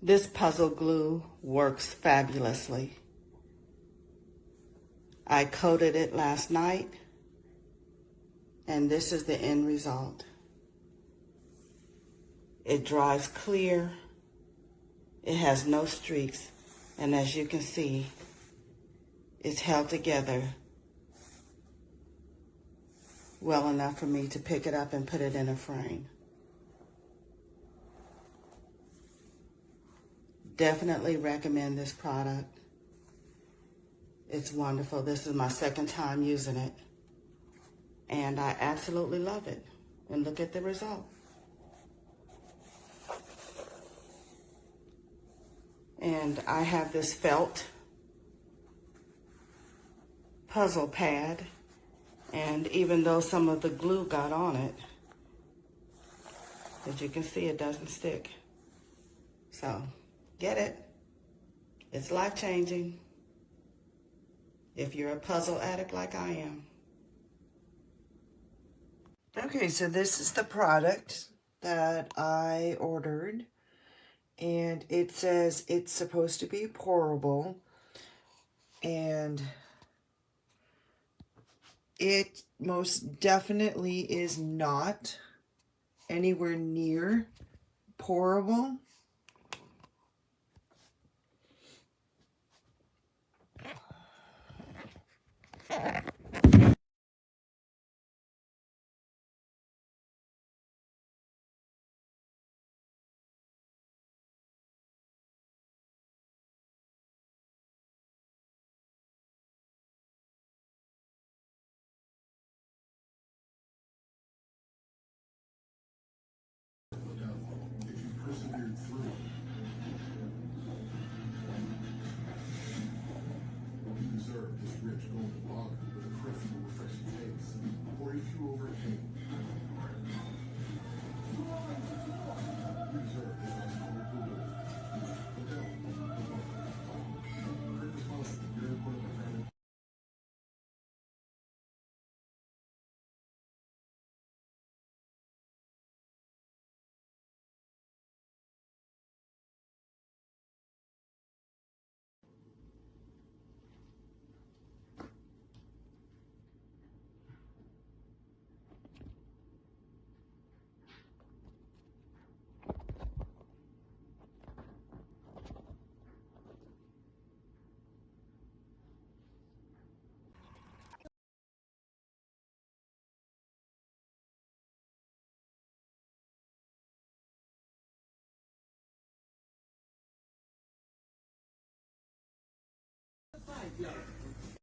This puzzle glue works fabulously. I coated it last night, and this is the end result. It dries clear, it has no streaks, and as you can see, it's held together well enough for me to pick it up and put it in a frame. Definitely recommend this product. It's wonderful. This is my second time using it, and I absolutely love it. And look at the result. And I have this felt puzzle pad, and even though some of the glue got on it, as you can see, it doesn't stick. So get it. It's life-changing if you're a puzzle addict like I am. Okay, so this is the product that I ordered, and it says it's supposed to be pourable, and it most definitely is not anywhere near pourable. Persevered through. You deserve this rich golden lager with a crisp and refreshing taste. Or if you overcame, you deserve this ice cold blue. Purpose Mountain, you're one of the family.